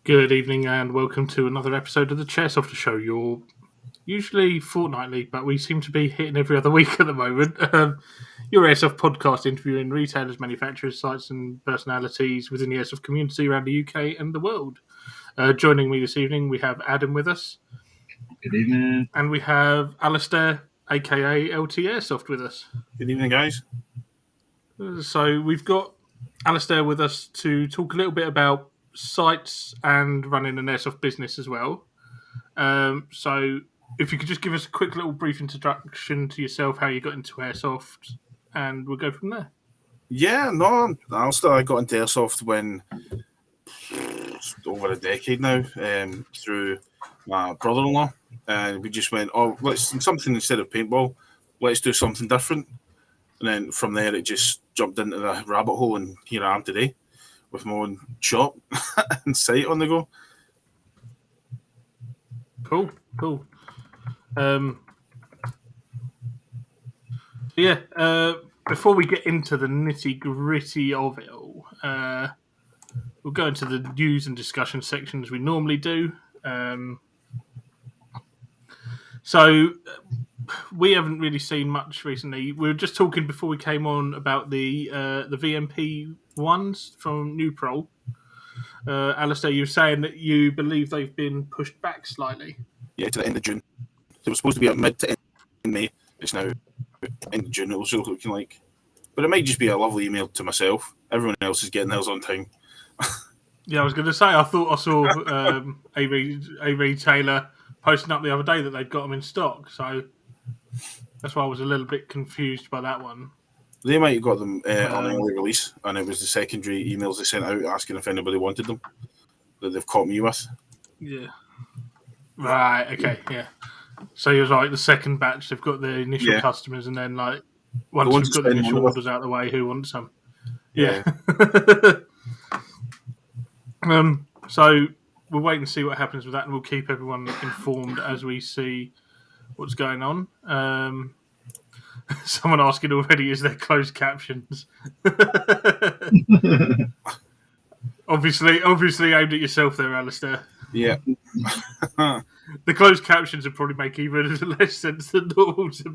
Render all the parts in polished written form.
Good evening and welcome to another episode of the Chairsofter Show. You're usually fortnightly, but we seem to be hitting every other week at the moment. Your Airsoft podcast interviewing retailers, manufacturers, sites and personalities within the Airsoft community around the UK and the world. Joining me this evening, we have Adam with us. Good evening. And we have Alistair, aka LT Airsoft, with us. Good evening, guys. So we've got Alistair with us to talk a little bit about sites and running an airsoft business as well. So if you could just give us a quick little brief introduction to yourself, how you got into airsoft, and we'll go from there. Yeah, no, I got into airsoft when over a decade now, through my brother-in-law, and we just went, let's do something instead of paintball, let's do something different. And then from there it just jumped into the rabbit hole, and here I am today with my own shop and site on the go. Cool. Before we get into the nitty-gritty of it all, we'll go into the news and discussion section as we normally do. So we haven't really seen much recently. We were just talking before we came on about the VMP ones from New Pro. Alistair, you were saying that you believe they've been pushed back slightly. Yeah, to the end of June. It was supposed to be at mid to end of May. It's now end of June, it was looking like. But it might just be a lovely email to myself. Everyone else is getting theirs on time. Yeah, I was going to say, I thought I saw a retailer posting up the other day that they'd got them in stock. So that's why I was a little bit confused by that one. They might have got them on early release, and it was the secondary emails they sent out asking if anybody wanted them that they've caught me with. Yeah. Right, okay, yeah. So you're right, the second batch, they've got the initial customers, and then, like, once you've got the initial orders out of the way, who wants some? Yeah. So we'll wait and see what happens with that, and we'll keep everyone informed as we see what's going on. Someone asking already, is there closed captions? obviously aimed at yourself there, Alistair. Yeah. The closed captions would probably make even less sense than normal to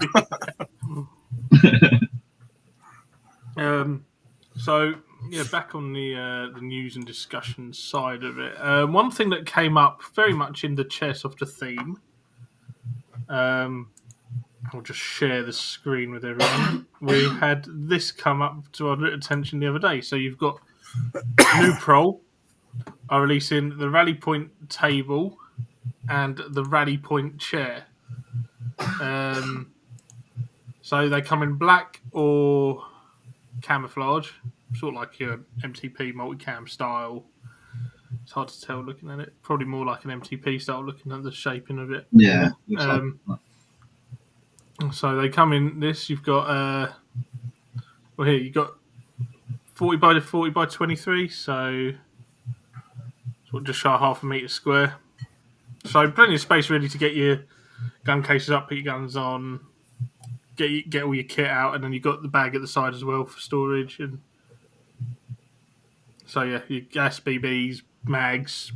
me. So, yeah, back on the news and discussion side of it. One thing that came up very much in the Chairsofter theme, I'll just share the screen with everyone. We had this come up to our attention the other day. So you've got New Pro are releasing the Rally Point table and the Rally Point chair. So they come in black or camouflage, sort of like your MTP multicam style. It's hard to tell looking at it. Probably more like an MTP style looking at the shaping of it. Yeah. So they come in this. You've got here you've got 40 by 40 by 23. So it's just shy of half a metre square. So plenty of space really to get your gun cases up, put your guns on, get all your kit out, and then you've got the bag at the side as well for storage. And so yeah, your gas BBs, mags,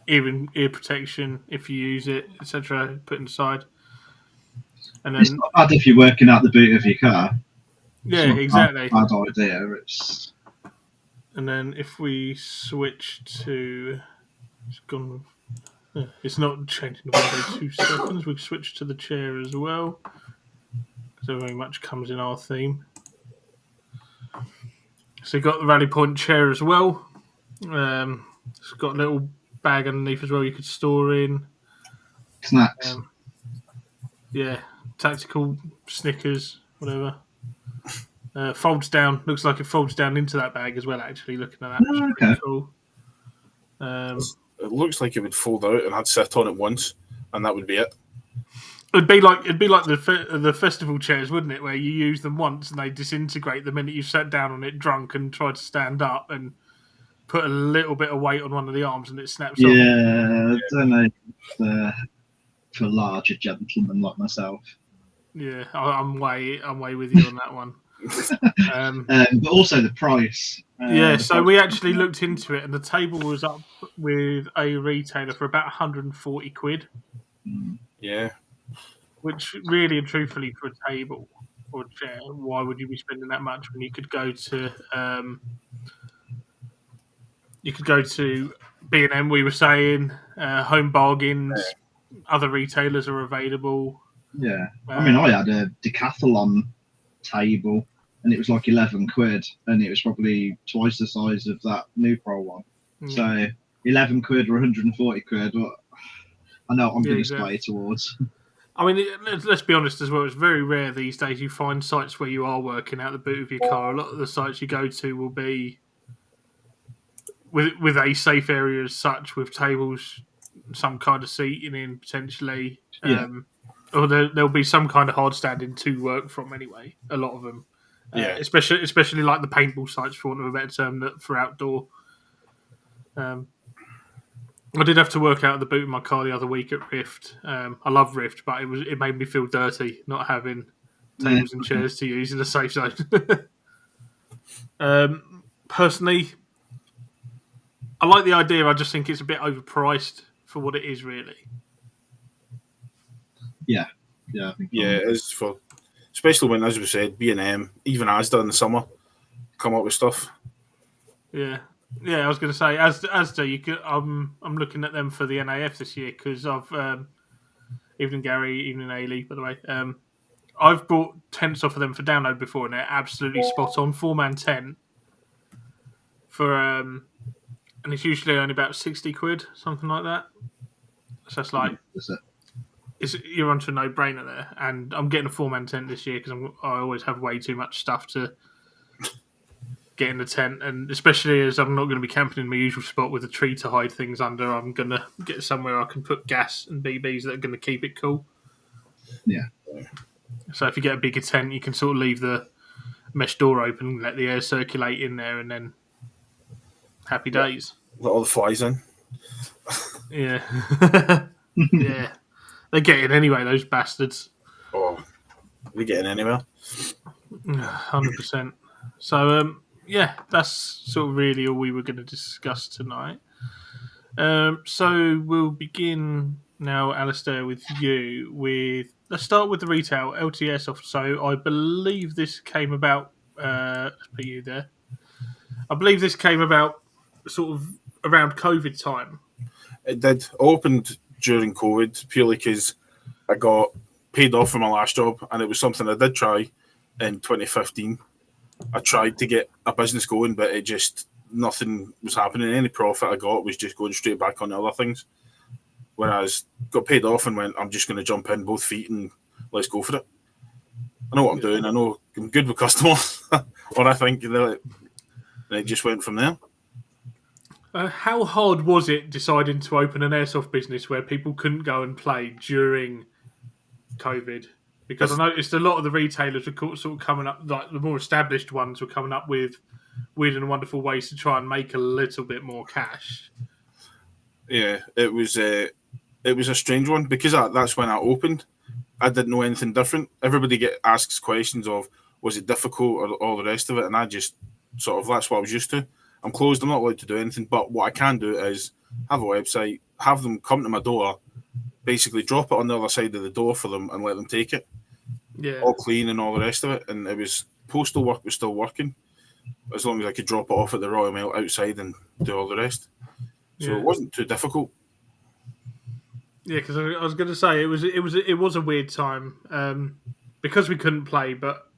ear protection if you use it, etc. Put inside. And then, it's not bad if you're working out the boot of your car. Yeah, exactly. Bad idea. And then if we switch to, it's not changing the window 2 seconds. We switch to the chair as well because very much comes in our theme. So you've got the Rally Point chair as well. It's got a little bag underneath as well you could store in Snacks. Yeah, tactical Snickers, whatever. Folds down. Looks like it folds down into that bag as well, actually, looking at that. Oh, okay. Cool. It looks like it would fold out and I'd sit on it once, and that would be it. It'd be like the festival chairs, wouldn't it? Where you use them once and they disintegrate the minute you sat down on it drunk and try to stand up and put a little bit of weight on one of the arms and it snaps off. Yeah, I don't know for larger gentlemen like myself. Yeah, I'm way with you on that one. But also the price. So we actually looked into it, and the table was up with a retailer for about 140 quid. Yeah. Which really and truthfully, for a table or a chair, why would you be spending that much when you could go to B&M? We were saying Home Bargains, other retailers are available. Yeah, I mean, I had a decathlon table, and it was like 11 quid, and it was probably twice the size of that New Pro one. So 11 quid or 140 quid. Well, I know I'm going to sway towards. I mean, let's be honest as well. It's very rare these days you find sites where you are working out the boot of your car. A lot of the sites you go to will be with a safe area as such, with tables, some kind of seating in potentially, or there'll be some kind of hard standing to work from anyway. A lot of them, especially like the paintball sites, for want of a better term, that for outdoor. I did have to work out the boot in my car the other week at Rift. I love Rift, but it made me feel dirty not having tables and chairs to use in a safe zone. Personally, I like the idea. I just think it's a bit overpriced for what it is, really. Yeah, I think it is, for especially when, as we said, B&M, even Asda in the summer, come up with stuff. Yeah, I was going to say, Asda, you could. I'm looking at them for the NAF this year because I've evening Gary, evening Ailey, by the way. I've bought tents off of them for download before, and they're absolutely spot on. 4-man tent for and it's usually only about 60 quid, something like that. So that's like you're onto a no-brainer there. And I'm getting a 4-man tent this year because I always have way too much stuff to get in the tent, and especially as I'm not going to be camping in my usual spot with a tree to hide things under, I'm going to get somewhere I can put gas and BBs that are going to keep it cool. Yeah. So if you get a bigger tent, you can sort of leave the mesh door open and let the air circulate in there, and then happy days. Let all the flies in. Yeah. Yeah. They get in anyway, those bastards. Oh, they get in anywhere. 100%. So, that's sort of really all we were going to discuss tonight. So we'll begin now, Alistair, with you. Let's start with the retail, LT Airsoft. So I believe this came about. Let's put you there. I believe this came about sort of around COVID time. It did. I opened during COVID purely because I got paid off for my last job, and it was something I did try in 2015. I tried to get a business going, but it just, nothing was happening. Any profit I got was just going straight back on other things. Whereas got paid off and went, I'm just going to jump in both feet and let's go for it. I know what I'm doing. I know I'm good with customers, or I think, and it just went from there. How hard was it deciding to open an airsoft business where people couldn't go and play during COVID? Because I noticed a lot of the retailers were sort of coming up, like the more established ones were coming up with weird and wonderful ways to try and make a little bit more cash. Yeah, it was a strange one because that's when I opened. I didn't know anything different. Everybody asks questions of, was it difficult or all the rest of it, and I just sort of, that's what I was used to. I'm closed, I'm not allowed to do anything, but what I can do is have a website, have them come to my door, basically drop it on the other side of the door for them and let them take it. Yeah. All clean and all the rest of it. And it was, postal work was still working, as long as I could drop it off at the Royal Mail outside and do all the rest. So it wasn't too difficult. Yeah, because I was going to say it was a weird time because we couldn't play, but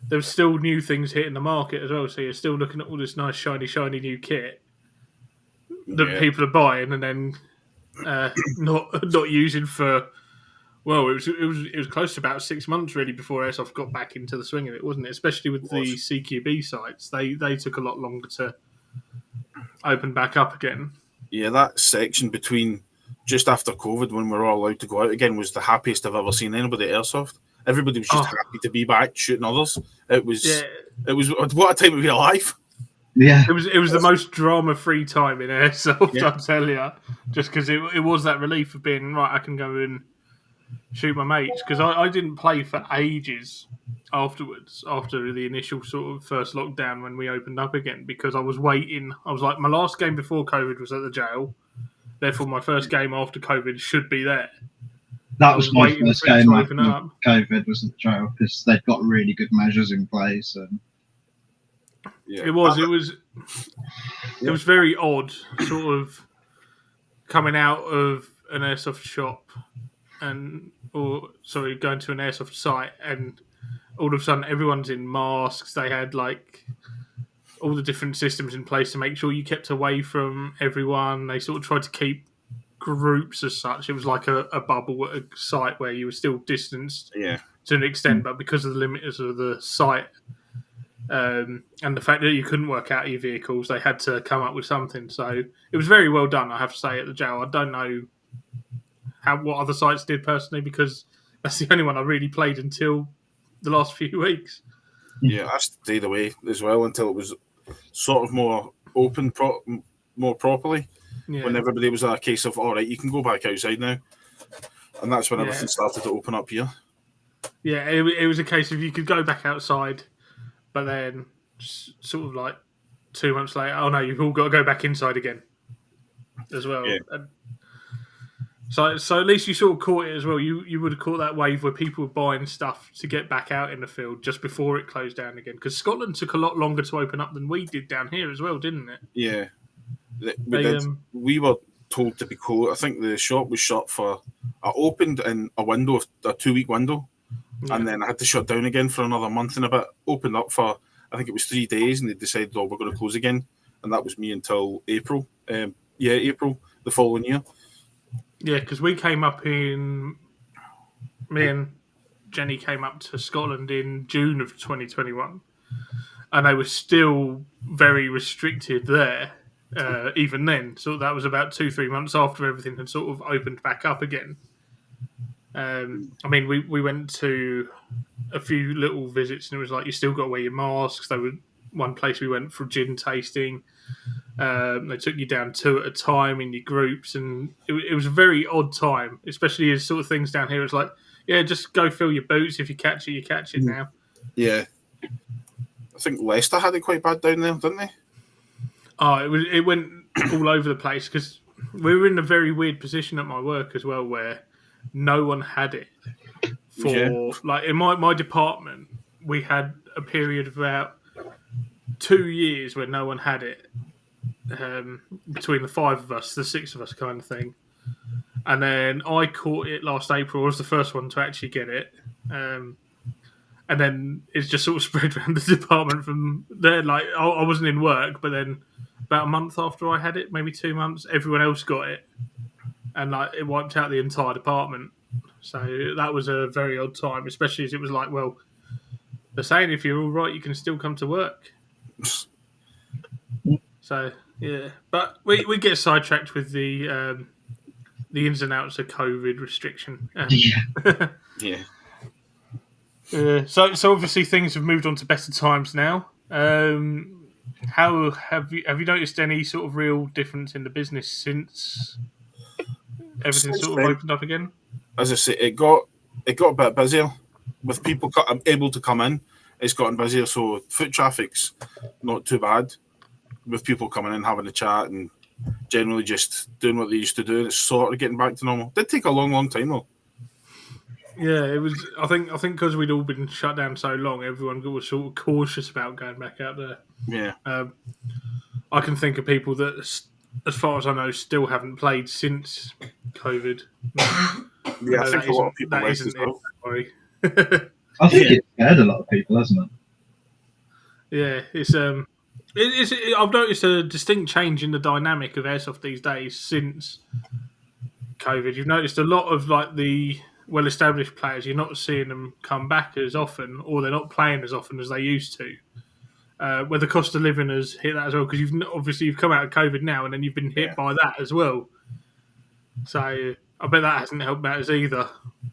there was still new things hitting the market as well. So you're still looking at all this nice, shiny new kit that people are buying and then not using for. Well, it was close to about 6 months really before Airsoft got back into the swing of it, wasn't it? Especially with the CQB sites, they took a lot longer to open back up again. Yeah, that section between just after COVID, when we were all allowed to go out again, was the happiest I've ever seen anybody at Airsoft. Everybody was just happy to be back shooting others. It was what a time to be alive. Yeah, it was the most drama-free time in Airsoft. I'll tell you, just because it was that relief of being right. I can go and shoot my mates because I didn't play for ages afterwards, after the initial sort of first lockdown when we opened up again, because I was waiting. I was like, my last game before COVID was at the jail. Therefore, my first game after COVID should be there. That was my first game after up. COVID, was at the jail, because they've got really good measures in place. And yeah. It was very odd, sort of coming out of an airsoft shop going to an airsoft site, and all of a sudden everyone's in masks. They had like all the different systems in place to make sure you kept away from everyone. They sort of tried to keep groups as such. It was like a bubble at a site where you were still distanced to an extent, but because of the limiters of the site and the fact that you couldn't work out your vehicles, they had to come up with something. So it was very well done, I have to say, at the jail. I don't know what other sites did personally, because that's the only one I really played until the last few weeks. Yeah, I stayed away as well until it was sort of more open, more properly. Yeah. When everybody was a case of, all right, you can go back outside now. And that's when everything started to open up here. Yeah, it was a case of you could go back outside, but then sort of like 2 months later, oh no, you've all got to go back inside again as well. Yeah. And so at least you sort of caught it as well. You would have caught that wave where people were buying stuff to get back out in the field just before it closed down again. Because Scotland took a lot longer to open up than we did down here as well, didn't it? Yeah. We were told to be closed. I think the shop was shut I opened in a 2-week window, and then I had to shut down again for another month and a bit. Opened up for, I think it was 3 days, and they decided, we're going to close again. And that was me until April. April the following year. Yeah, because me and Jenny came up to Scotland in June of 2021, and they were still very restricted there, even then. So that was about 2-3 months after everything had sort of opened back up again. We went to a few little visits, and it was like, you still got to wear your masks. There was one place we went for gin tasting. They took you down 2 at a time in your groups, and it was a very odd time, especially as sort of things down here. It's like, just go fill your boots. If you catch it, you catch it now. Yeah. I think Leicester had it quite bad down there, didn't they? Oh, it went all over the place, because we were in a very weird position at my work as well, where no one had it. Like in my department, we had a period of about 2 years where no one had it. Between the 5 of us, the 6 of us kind of thing. And then I caught it last April. I was the first one to actually get it. And then it's just sort of spread around the department from there. Like, I wasn't in work, but then about a month after I had it, maybe 2 months, everyone else got it. And like, it wiped out the entire department. So that was a very odd time, especially as it was like, well, they're saying if you're all right, you can still come to work. So, yeah. But we get sidetracked with the ins and outs of COVID restriction. Yeah. So obviously things have moved on to better times now. How have you noticed any sort of real difference in the business since everything sort of opened up again? As I say, it got a bit busier with people able to come in. It's gotten busier, so foot traffic's not too bad with people coming in, having a chat, and generally just doing what they used to do. And it's sort of getting back to normal. It did take a long time though. Yeah, it was. I think because we'd all been shut down so long, everyone was sort of cautious about going back out there. Yeah. I can think of people that, as far as I know, still haven't played since COVID. Yeah, I think a lot of people that isn't well. Sorry. I think it scared a lot of people, hasn't it? Yeah, it's I've noticed a distinct change in the dynamic of airsoft these days since COVID. You've noticed a lot of like the well-established players. You're not seeing them come back as often, or they're not playing as often as they used to. Where the cost of living has hit that as well, because you've come out of COVID now, and then you've been hit by that as well. So I bet that hasn't helped matters either.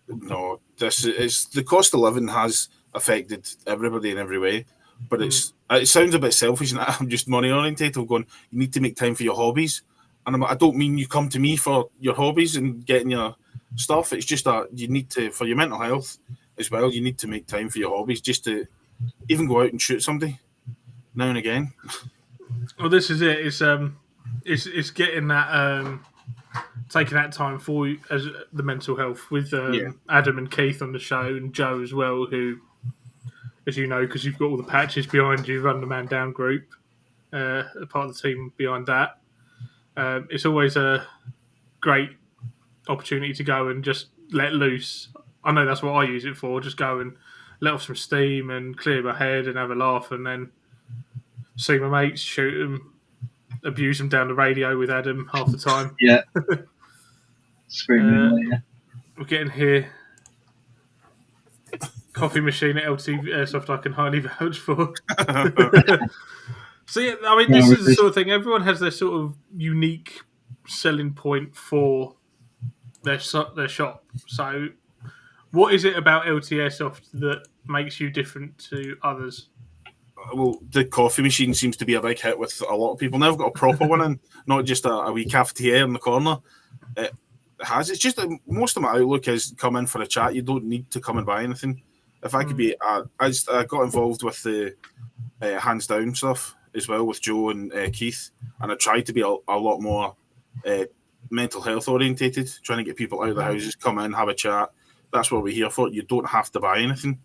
No, the cost of living has affected everybody in every way, but it sounds a bit selfish, and I'm just money orientated. Going, you need to make time for your hobbies, and I don't mean you come to me for your hobbies and getting your stuff. It's just that you need to, for your mental health, as well. You need to make time for your hobbies, just to even go out and shoot somebody now and again. Well, this is it. It's getting that taking that time for you as the mental health with Adam and Keith on the show and Joe as well, who, as you know, because you've got all the patches behind you, run the Man Down group, part of the team behind that. It's always a great opportunity to go and just let loose. I know that's what I use it for. Just go and let off some steam and clear my head and have a laugh, and then see my mates, shoot them, abuse them down the radio with Adam half the time. Yeah. Screaming. We're getting here. Coffee machine at LT Airsoft I can highly vouch for. So, yeah, I mean, this is the sort of thing. Everyone has their sort of unique selling point for their shop. So, what is it about LT Airsoft that makes you different to others? Well, the coffee machine seems to be a big hit with a lot of people. Now I've got a proper one in, not just a wee cafetiere in the corner. It's just that most of my outlook is come in for a chat. You don't need to come and buy anything. If I could be, I got involved with the hands down stuff as well with Joe and Keith, and I tried to be a lot more mental health orientated, trying to get people out of the houses, come in, have a chat. That's what we're here for. You don't have to buy anything.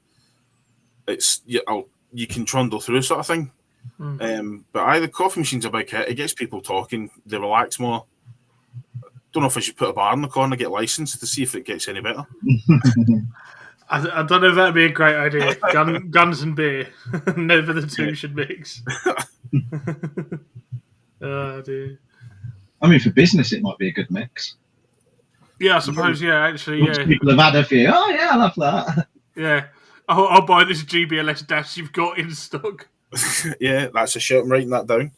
It's you can trundle through sort of thing. But the coffee machine's a big hit. It gets people talking. They relax more. Don't know if I should put a bar in the corner, get licensed to see if it gets any better. I don't know if that'd be a great idea. Guns and beer, never the two should mix. Oh dear. I mean, for business, it might be a good mix. Yeah, I suppose. Yeah, actually, yeah. People have had a few. Oh yeah, I love that. Yeah, I'll buy this GBLS dash you've got in stock. Yeah, that's a shirt. I'm writing that down.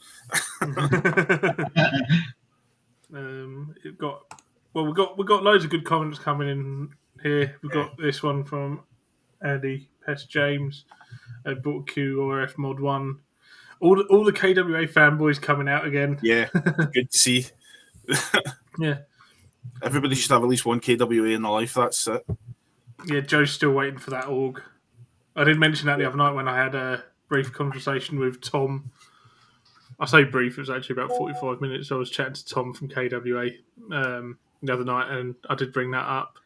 We've got loads of good comments coming in here. We've got this one from Andy Pest James. Bought QRF Mod 1. All the KWA fanboys coming out again. Yeah, good to see. Yeah. Everybody should have at least one KWA in their life. That's it. Yeah, Joe's still waiting for that org. I did mention that the other night when I had a brief conversation with Tom. I say brief, it was actually about 45 minutes. I was chatting to Tom from KWA the other night, and I did bring that up.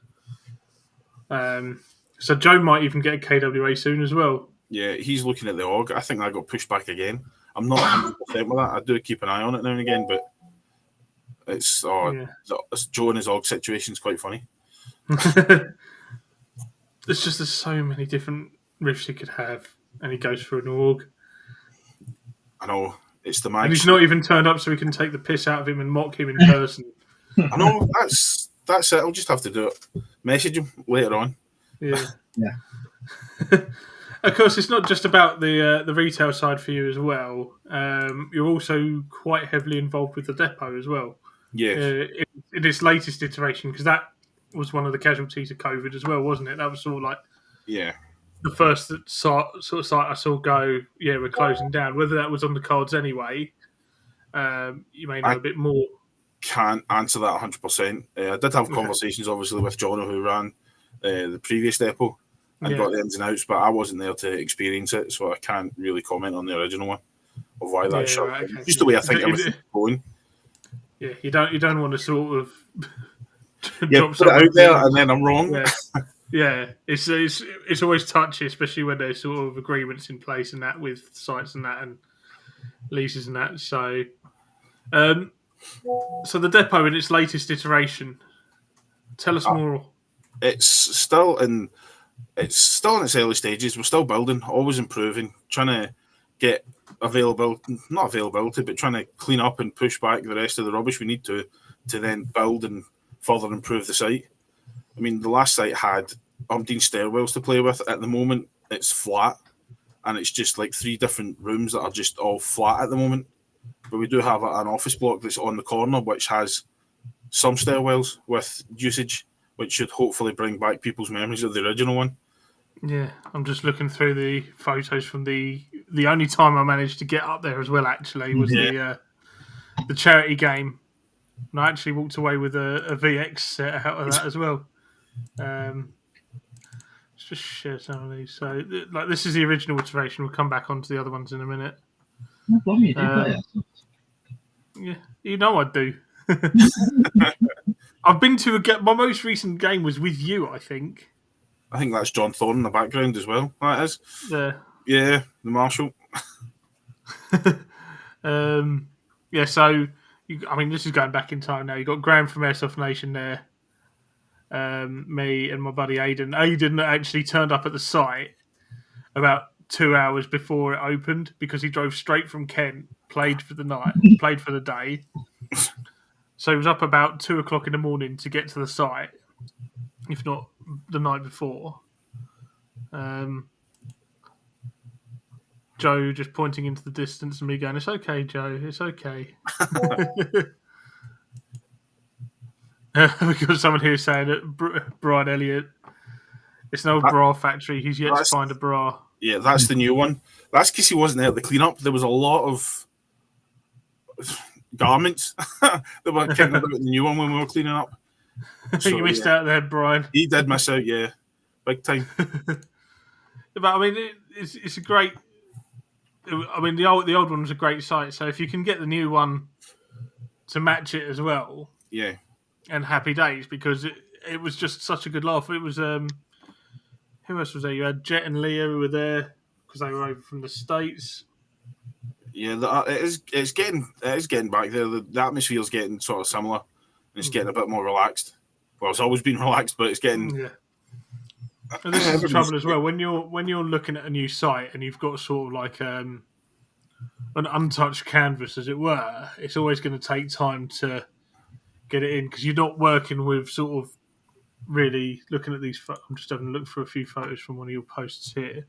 So Joe might even get a KWA soon as well. Yeah, he's looking at the org. I think that got pushed back again. I'm not 100% with that. I do keep an eye on it now and again, but it's Joe and his org situation is quite funny. There's so many different riffs he could have, and he goes for an org. I know. It's the mag. And he's not even turned up so we can take the piss out of him and mock him in person. I know. That's it. I'll just have to do it. Message him later on. Yeah. Yeah. Of course, it's not just about the retail side for you as well. You're also quite heavily involved with the depot as well. Yeah. In its latest iteration, because that was one of the casualties of COVID as well, wasn't it? That was sort of like the first sort of site I saw go, yeah, we're closing down. Whether that was on the cards anyway, you may know a bit more. Can't answer that 100%. I did have conversations, obviously, with John, who ran the previous depot and got the ins and outs, but I wasn't there to experience it, so I can't really comment on the original one of why that shut down. Okay. Just the way I think everything's going. Yeah, you don't want to sort of put it out there and then I'm wrong. Yeah, it's always touchy, especially when there's sort of agreements in place and that with sites and that and leases and that. So, so the depot in its latest iteration. Tell us more. It's still in its early stages. We're still building, always improving, trying to get not availability, but trying to clean up and push back the rest of the rubbish we need to then build and further improve the site. I mean, the last site had umpteen stairwells to play with. At the moment, it's flat, and it's just like 3 different rooms that are just all flat at the moment. But we do have an office block that's on the corner, which has some stairwells with usage, which should hopefully bring back people's memories of the original one. Yeah, I'm just looking through the photos from the only time I managed to get up there as well, actually, was the charity game. And I actually walked away with a VX set out of that as well. just share some of these. So, like, this is the original iteration. We'll come back onto the other ones in a minute. No problem, you do play Airsoft. Yeah, you know I do. I've been to my most recent game was with you, I think. I think that's John Thorne in the background as well. That is. Yeah, the Marshal. Yeah, so, this is going back in time now. You got Graham from Airsoft Nation there. Me and my buddy Aidan. Aidan actually turned up at the site about 2 hours before it opened because he drove straight from Kent, played for the day. So he was up about 2 o'clock in the morning to get to the site, if not the night before. Joe just pointing into the distance and me going, "It's okay, Joe, it's okay." Because someone here is saying that Brian Elliott, it's an old bra factory. He's yet to find a bra. Yeah, that's the new one. That's because he wasn't there at the cleanup. There was a lot of garments that were kind of the new one when we were cleaning up. So, you missed out there, Brian. He did miss out, yeah, big time. But it's a great. The old one was a great site. So if you can get the new one to match it as well, yeah, and happy days, because it was just such a good laugh. It was who else was there? You had Jet and Leah who were there because they were over from the States. Yeah, it's getting back there. The atmosphere's getting sort of similar. It's getting a bit more relaxed. Well, it's always been relaxed, but it's getting. Yeah. And this is the trouble as well. When you're looking at a new site and you've got sort of like an untouched canvas, as it were, it's always going to take time to get it in because you're not working with sort of really looking at these. I'm just having a look for a few photos from one of your posts here.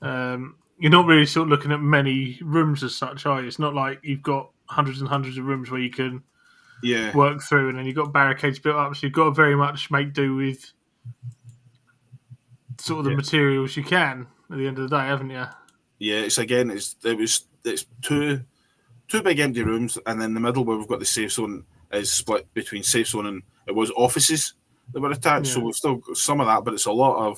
You're not really sort of looking at many rooms as such, are you? It's not like you've got hundreds and hundreds of rooms where you can work through, and then you've got barricades built up. So you've got to very much make do with sort of the materials you can at the end of the day, haven't you? Yeah, it's two big empty rooms, and then the middle where we've got the safe zone is split between safe zone and it was offices that were attached. So we've still got some of that, but it's a lot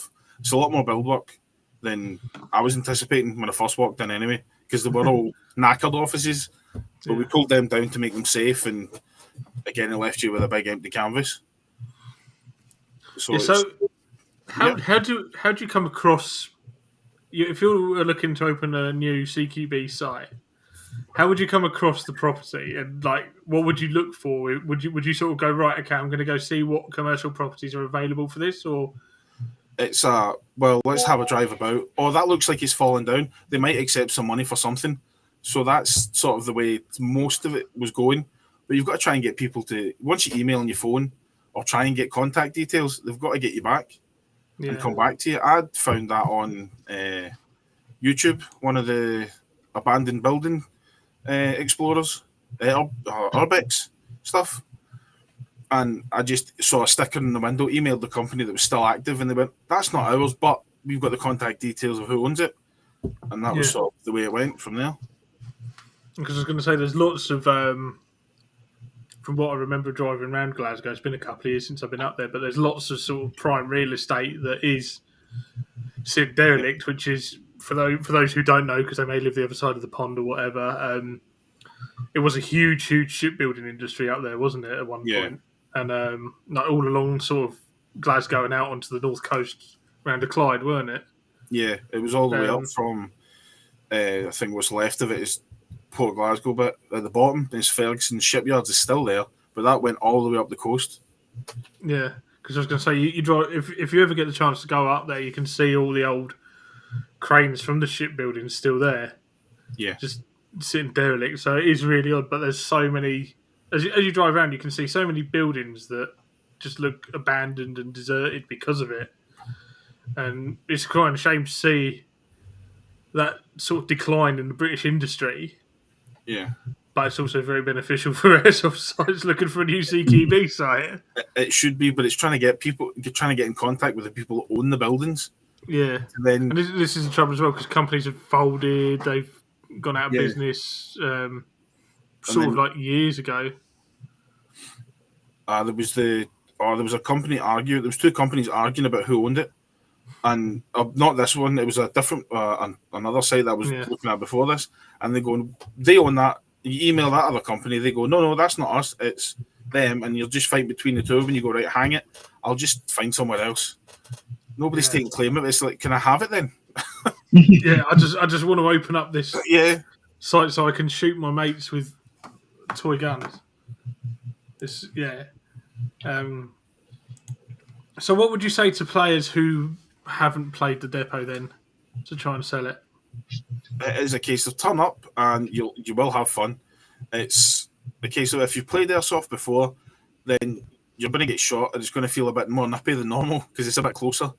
more build work than I was anticipating when I first walked in anyway, because they were all knackered offices, but we pulled them down to make them safe, and again it left you with a big empty canvas. How do you come across? If you were looking to open a new CQB site, how would you come across the property, and like what would you look for? Would you sort of go, right, okay, I'm going to go see what commercial properties are available for this, or it's let's have a drive about. Oh, that looks like it's falling down. They might accept some money for something. So that's sort of the way most of it was going. But you've got to try and get people to, once you email on your phone or try and get contact details, they've got to get you back and come back to you. I'd found that on YouTube, one of the abandoned building explorers, Urbex stuff. And I just saw a sticker in the window, emailed the company that was still active, and they went, "That's not ours, but we've got the contact details of who owns it." And that was sort of the way it went from there. Because I was going to say, there's lots of, from what I remember driving around Glasgow, it's been a couple of years since I've been up there, but there's lots of sort of prime real estate that is sit derelict, which is, for those who don't know, because they may live the other side of the pond or whatever, it was a huge shipbuilding industry up there, wasn't it, at one point? And like all along sort of Glasgow and out onto the north coast around the Clyde, weren't it? Yeah, it was all the way up from, I think what's left of it is Port Glasgow, but at the bottom is Ferguson Shipyards is still there, but that went all the way up the coast. Yeah, because I was going to say, you drive, if you ever get the chance to go up there, you can see all the old cranes from the shipbuilding still there. Yeah. Just sitting derelict, so it is really odd, but there's so many, as you drive around, you can see so many buildings that just look abandoned and deserted because of it. And it's quite a shame to see that sort of decline in the British industry. Yeah. But it's also very beneficial for airsoft sites looking for a new CQB site. It should be, but it's trying to get in contact with the people who own the buildings. Yeah. And this is the trouble as well, because companies have folded, they've gone out of business sort of like years ago. There was a company there was two companies arguing about who owned it, And not this one. It was a different another site that I was looking at before this, and they own that. You email that other company, they go, no, that's not us. It's them, and you'll just fight between the two of them. You go, right, hang it. I'll just find somewhere else. Nobody's taking claim of it. It's like, can I have it then? Yeah, I just want to open up this site so I can shoot my mates with toy guns. So what would you say to players who haven't played the depot then to try and sell it? It is a case of turn up and you will have fun. It's a case of if you've played Airsoft before, then you're going to get shot and it's going to feel a bit more nippy than normal because it's a bit closer.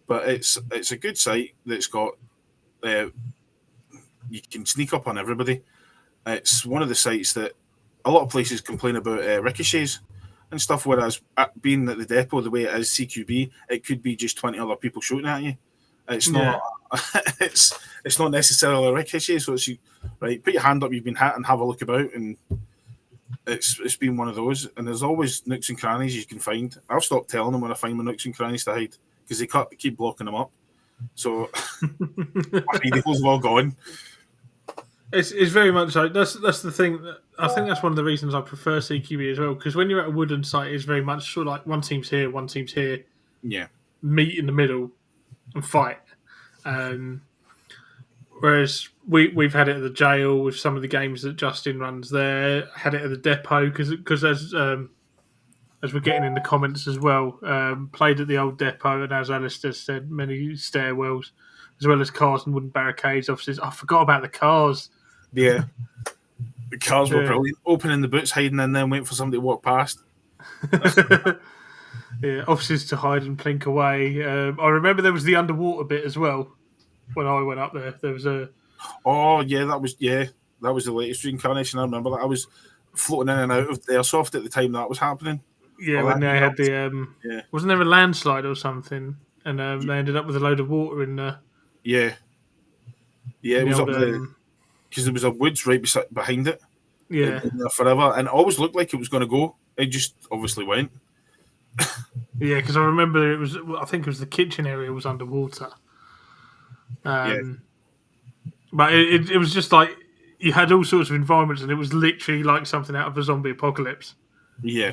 But it's a good site that's got you can sneak up on everybody. It's one of the sites that a lot of places complain about ricochets and stuff, whereas being at the depot the way it is CQB, it could be just 20 other people shooting at you. It's not it's not necessarily a ricochet, so it's right, put your hand up, you've been hit, and have a look about, and it's been one of those. And there's always nooks and crannies you can find. I've stopped telling them when I find my nooks and crannies to hide because they keep blocking them up. So my vehicles have all gone. It's very much like that's the thing. I think that's one of the reasons I prefer CQB as well, because when you're at a wooden site, it's very much sort of like one team's here, one team's here. Yeah. Meet in the middle and fight. Whereas we've had it at the jail with some of the games that Justin runs there. Had it at the depot because as we're getting in the comments as well, played at the old depot, and as Alistair said, many stairwells, as well as cars and wooden barricades, offices. I forgot about the cars. Yeah. The cars were brilliant. Opening the boots, hiding in there, and waiting for somebody to walk past. Yeah, offices to hide and plink away. I remember there was the underwater bit as well. When I went up there, there was a. Oh yeah, that was the latest reincarnation. I remember that. I was floating in and out of the Airsoft at the time that was happening. Yeah, when they had the wasn't there a landslide or something, and they ended up with a load of water in the. Yeah. Yeah, it was up there because there was a woods right behind it. Yeah. In there forever, and it always looked like it was going to go. It just obviously went. Yeah, because I remember it was. I think it was the kitchen area was underwater. But it was just like you had all sorts of environments, and it was literally like something out of a zombie apocalypse. Yeah.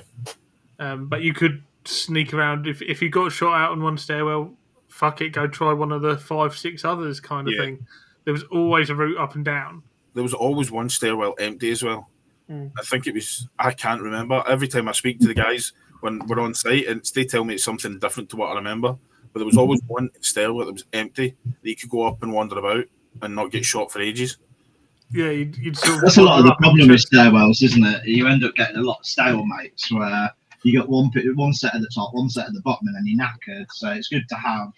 But you could sneak around if you got shot out on one stairwell. Fuck it, go try one of the 5-6 others, kind of thing. There was always a route up and down. There was always one stairwell empty as well. I think it was. I can't remember. Every time I speak to the guys when we're on site, and they tell me it's something different to what I remember. But there was always one stairwell that was empty that you could go up and wander about and not get shot for ages. Yeah, you'd sort of that's a lot of the problem with stairwells, isn't it? You end up getting a lot of stalemates where you got one set at the top, one set at the bottom, and then you're knackered. So it's good to have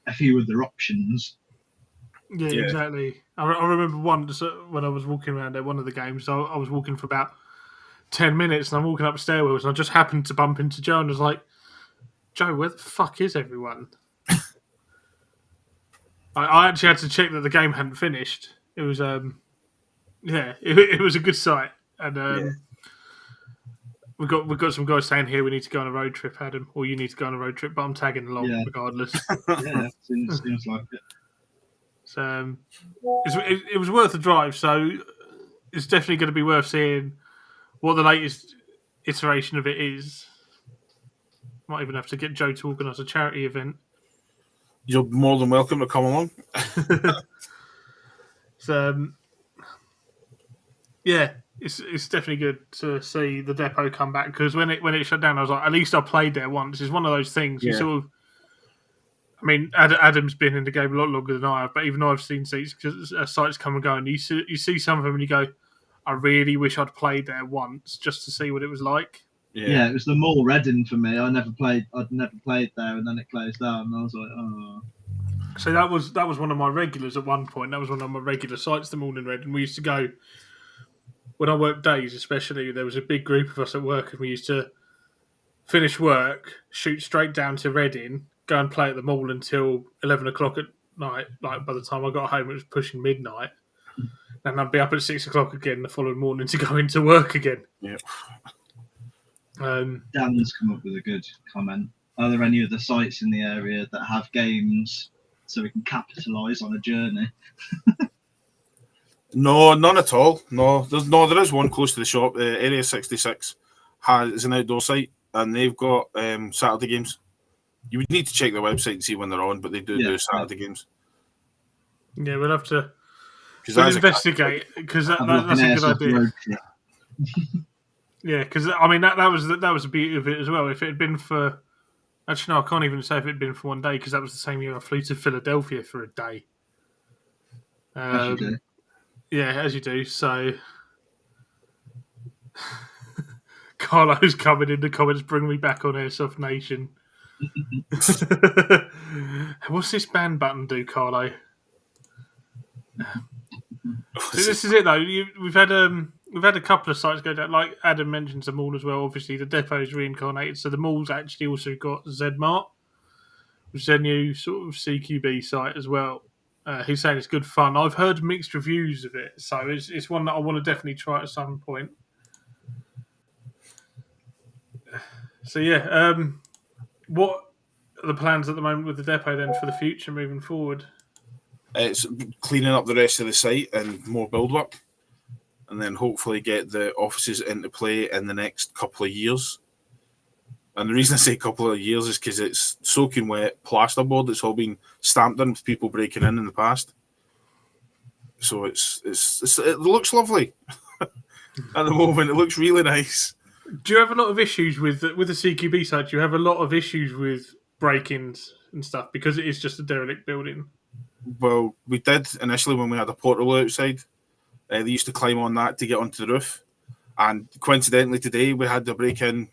a few other options. Yeah, exactly. I remember once when I was walking around at one of the games, I was walking for about 10 minutes, and I'm walking up stairwells, and I just happened to bump into Joe, and I was like, Joe, where the fuck is everyone? I actually had to check that the game hadn't finished. It was, it was a good sight, and we've got some guys saying here we need to go on a road trip, Adam, or you need to go on a road trip, but I'm tagging along regardless. Yeah, seems like it. So it was worth a drive. So it's definitely going to be worth seeing what the latest iteration of it is. Might even have to get Joe to organise a charity event. You're more than welcome to come along. So, it's definitely good to see the depot come back, because when it shut down, I was like, at least I played there once. It's one of those things you sort of. I mean, Adam's been in the game a lot longer than I have, but even though I've seen sites come and go, and you see some of them and you go, I really wish I'd played there once just to see what it was like. Yeah, it was the Mall Reading for me. I'd never played there, and then it closed down. And I was like, oh. So that was one of my regulars at one point. That was one of my regular sites, the Mall in Reading. We used to go when I worked days, especially. There was a big group of us at work, and we used to finish work, shoot straight down to Reading, go and play at the Mall until 11 o'clock at night. Like by the time I got home, it was pushing midnight, and I'd be up at 6 o'clock again the following morning to go into work again. Yeah. Dan's come up with a good comment. are there any other sites in the area that have games so we can capitalise on a journey? No, none at all. No, there is one close to the shop. Area 66 is an outdoor site, and they've got Saturday games. You would need to check their website and see when they're on, but they do Saturday games. Yeah, we'll have to investigate, because that's a good idea. Yeah, because I mean that was the beauty of it as well. If it had been for, actually no, I can't even say if it had been for one day, because that was the same year I flew to Philadelphia for a day. As you do. Yeah, as you do. So Carlo's coming in the comments, bring me back on Airsoft Nation. What's this ban button do, Carlo? So this is it though. We've had a couple of sites go down. Like Adam mentions the mall as well. Obviously, the depot is reincarnated, so the mall's actually also got Zmart, which is their new sort of CQB site as well. He's saying it's good fun. I've heard mixed reviews of it, so it's one that I want to definitely try at some point. So yeah, what are the plans at the moment with the depot then for the future moving forward? It's cleaning up the rest of the site and more build work, and then hopefully get the offices into play in the next couple of years. And the reason I say couple of years is because it's soaking wet plasterboard that's all been stamped in with people breaking in the past. So it looks lovely at the moment. It looks really nice. Do you have a lot of issues with the CQB site? Do you have a lot of issues with break-ins and stuff because it is just a derelict building? Well, we did initially when we had a portal outside. They used to climb on that to get onto the roof. And coincidentally today we had the break-in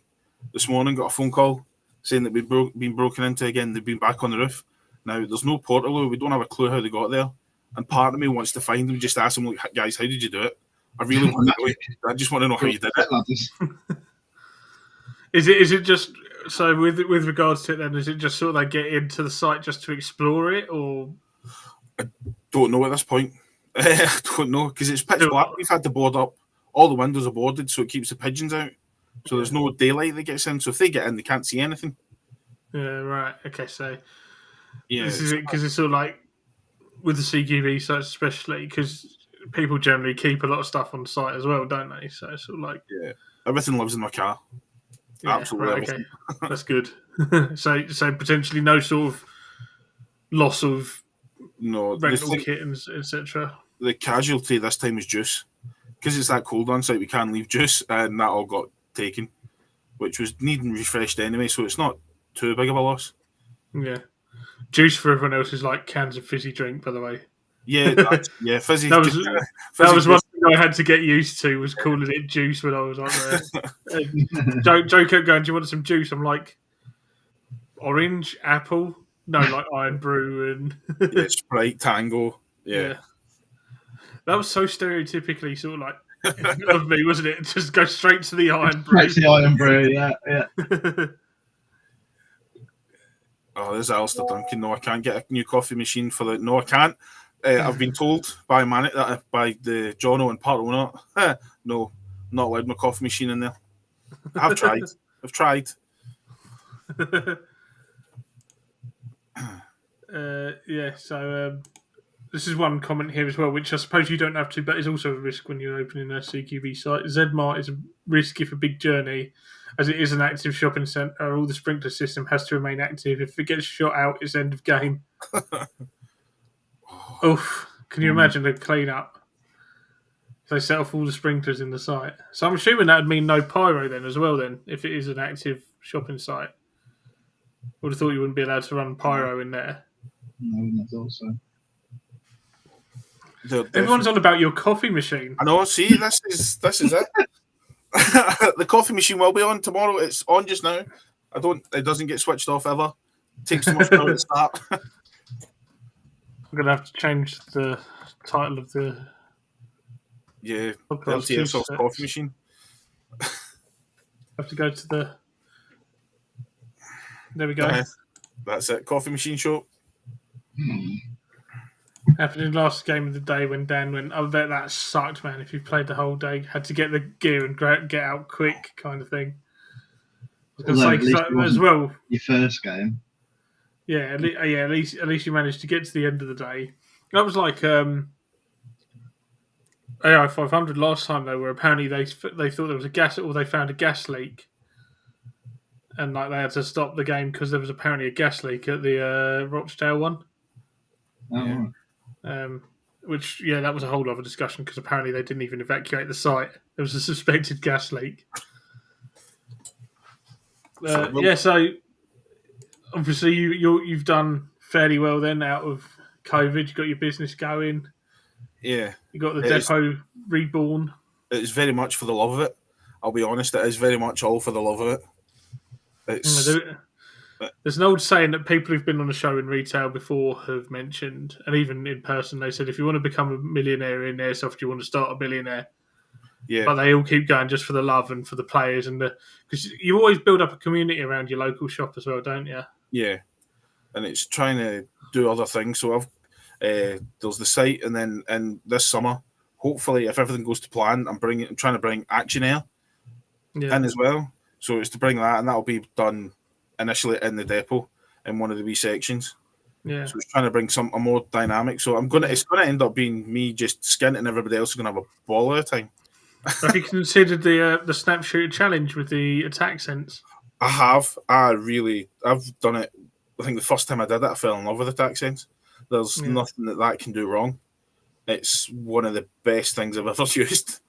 this morning, got a phone call saying that we've been broken into again. They've been back on the roof. Now, there's no portal. We don't have a clue how they got there. And part of me wants to find them, just ask them, like, guys, how did you do it? I really want to know. I just want to know how you did it. Is it just, so with regards to it then, is it just sort of they get into the site just to explore it, or? I don't know at this point. I don't know, because it's pitch black. We've had the board up. All the windows are boarded, so it keeps the pigeons out. So there's no daylight that gets in. So if they get in, they can't see anything. Yeah, right. Okay, so yeah, this is it, because it's sort of like with the CQB sites, especially because people generally keep a lot of stuff on site as well, don't they? So it's sort of like everything lives in my car. Yeah, absolutely. Right, okay, that's good. so potentially no sort of loss of rental kit and etc. The casualty this time is juice, because it's that cold on site. We can't leave juice, and that all got taken, which was needing refreshed anyway. So it's not too big of a loss. Yeah, juice for everyone else is like cans of fizzy drink, by the way. Yeah, fizzy. that was one thing I had to get used to, was calling it juice when I was like there. Joe kept going, "Do you want some juice?" I'm like, orange, apple, no, like Iron Brew and Sprite, Tango. Yeah, that was so stereotypically sort of like of me, wasn't it? Just go straight to the Iron Brew. Straight to the Iron Brew, yeah. Oh, there's Alistair Duncan. No, I can't get a new coffee machine for the. No, I can't. I've been told by the Jono and part owner, no, not allowed my coffee machine in there. I've tried. So this is one comment here as well, which I suppose you don't have to, but is also a risk when you're opening a CQB site. Zmart is a risk if a big journey, as it is an active shopping centre. All the sprinkler system has to remain active. If it gets shot out, it's end of game. Oof! Can you imagine the clean-up? If they set off all the sprinklers in the site. So I'm assuming that would mean no pyro then as well. Then, if it is an active shopping site, I would have thought you wouldn't be allowed to run pyro in there. No, that's also. Everyone's on about your coffee machine. I know. See, this is it. The coffee machine will be on tomorrow. It's on just now. It doesn't get switched off ever. It takes too much power to start. I'm gonna have to change the title of the LT Airsoft coffee machine. Have to go to the. There we go. That's it. Coffee machine show. Happened in the last game of the day when Dan went, "I bet that sucked, man. If you played the whole day, had to get the gear and get out quick," kind of thing. I was going to say, as well, your first game. Yeah, at least you managed to get to the end of the day. That was like AI 500 last time. They were apparently they thought there was a gas, or they found a gas leak, and like they had to stop the game because there was apparently a gas leak at the Rochdale one. Oh, yeah. Which that was a whole other discussion because apparently they didn't even evacuate the site. There was a suspected gas leak. So obviously you've done fairly well then out of COVID. You got your business going. Yeah, you got the depot reborn. It's very much for the love of it. I'll be honest, it is very much all for the love of it. There's an old saying that people who've been on a show in retail before have mentioned, and even in person, they said if you want to become a millionaire in airsoft, you want to start a billionaire. Yeah. But they all keep going just for the love and for the players, and because you always build up a community around your local shop as well, don't you? Yeah, and it's trying to do other things. So there's the site, and then this summer, hopefully, if everything goes to plan, I'm trying to bring Action Air in as well. So it's to bring that, and that'll be done initially in the depot in one of the wee sections. Yeah. So it's trying to bring a more dynamic. So it's gonna end up being me just skinting, and everybody else is gonna have a ball of a time. Have you considered the snap shooter challenge with the attack sense? I have. I've done it. I think the first time I did it, I fell in love with attack sense. There's nothing that can do wrong. It's one of the best things I've ever used.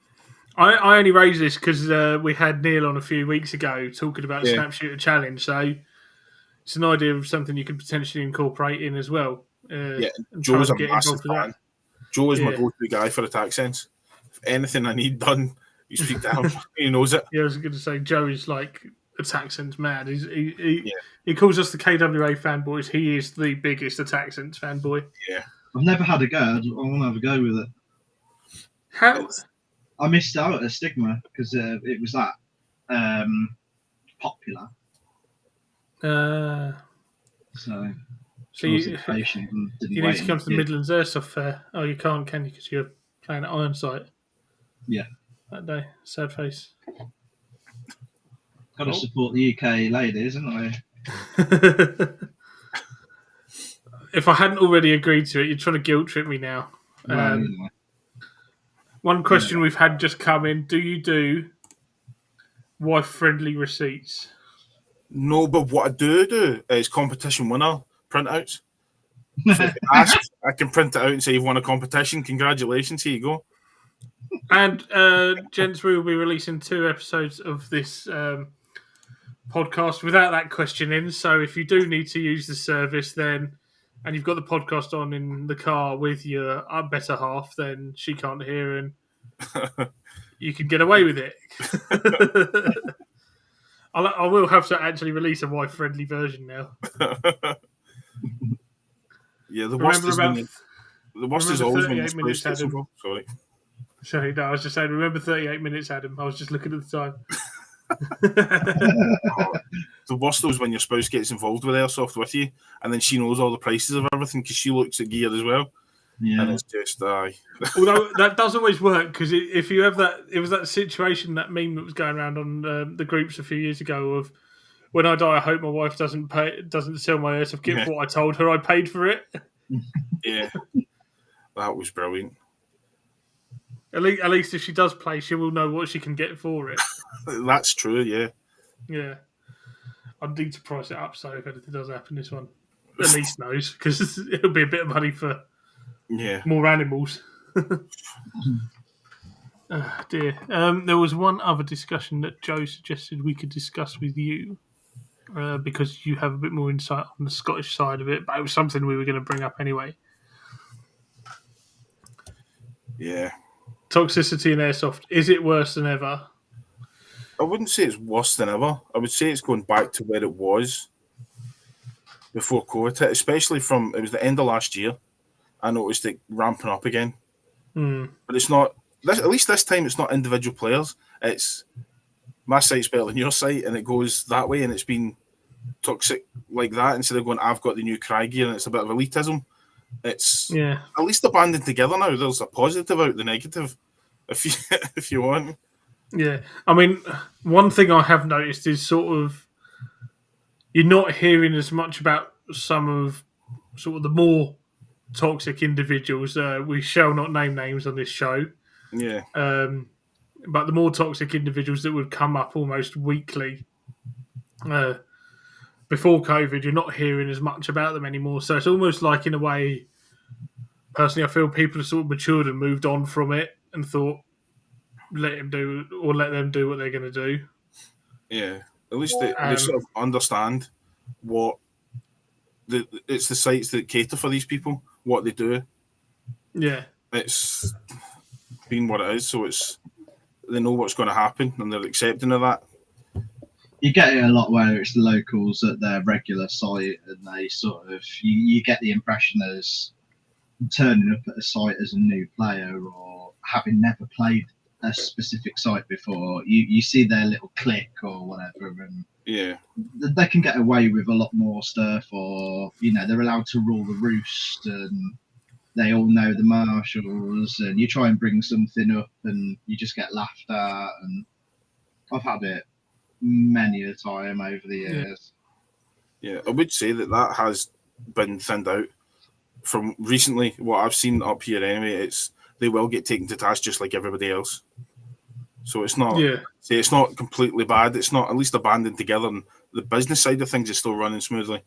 I only raised this because we had Neil on a few weeks ago talking about the snap shooter challenge. So it's an idea of something you could potentially incorporate in as well. Joe's a massive fan. Joe is my go-to guy for attack sense. If anything I need done, you speak to him. He knows it. Yeah, I was going to say Joe is like attack sense mad. He calls us the KWA fanboys. He is the biggest attack sense fanboy. Yeah, I've never had a go. I want to have a go with it. How? I missed out at Stigma because it was that popular. So you need to come to the Midlands Airsoft Fair. Oh, you can't, can you? Because you're playing at Ironside. Yeah. That day. Sad face. Got to support the UK ladies, haven't I? If I hadn't already agreed to it, you're trying to guilt trip me now. One question we've had just come in: do you do wife-friendly receipts? No, but what I do is competition winner printouts. So I can print it out and say you've won a competition. Congratulations, here you go. And gents, we will be releasing 2 episodes of this podcast without that question in. So if you do need to use the service, then and you've got the podcast on in the car with your better half, then she can't hear and you can get away with it. I will have to actually release a wife-friendly version now. Yeah, the worst is always when the space gets involved. Sorry, no, I was just saying, remember 38 minutes, Adam? I was just looking at the time. The worst is when your spouse gets involved with airsoft with you, and then she knows all the prices of everything because she looks at gear as well. Yeah, and it's just Although that does always work because if you have that, it was that situation, that meme that was going around on the groups a few years ago of when I die, I hope my wife doesn't sell my airsoft kit for what I told her I paid for it. Yeah, that was brilliant. At least if she does play, she will know what she can get for it. That's true, yeah. Yeah. I need to price it up so if anything does happen, this one at least knows, because it'll be a bit of money for more animals. Dear. There was one other discussion that Joe suggested we could discuss with you because you have a bit more insight on the Scottish side of it, but it was something we were going to bring up anyway. Yeah. Toxicity in airsoft, is it worse than ever? I wouldn't say it's worse than ever. I would say it's going back to where it was before COVID hit, especially it was the end of last year. I noticed it ramping up again. But it's not, at least this time, it's not individual players. It's my site's better than your site, and it goes that way, and it's been toxic like that instead of going, I've got the new cry gear, and it's a bit of elitism. It's at least they're banding together now. There's a positive out the negative, if you want. Yeah, I mean, one thing I have noticed is sort of you're not hearing as much about some of sort of the more toxic individuals. We shall not name names on this show. Yeah. But the more toxic individuals that would come up almost weekly before COVID, you're not hearing as much about them anymore. So it's almost like, in a way, personally, I feel people have sort of matured and moved on from it and thought, let them do what they're going to do. Yeah. At least they sort of understand what it's the sites that cater for these people, what they do. Yeah. It's been what it is, so they know what's going to happen and they're accepting of that. You get it a lot where it's the locals at their regular site, and they sort of you get the impression as turning up at a site as a new player or having never played a specific site before. You see their little clique or whatever, and yeah, they can get away with a lot more stuff, or they're allowed to rule the roost, and they all know the marshals, and you try and bring something up and you just get laughed at. And I've had it many a time over the years. Yeah, I would say that has been thinned out from recently. What I've seen up here anyway, they will get taken to task just like everybody else. So it's not it's not completely bad. It's not at least abandoned together, and the business side of things is still running smoothly.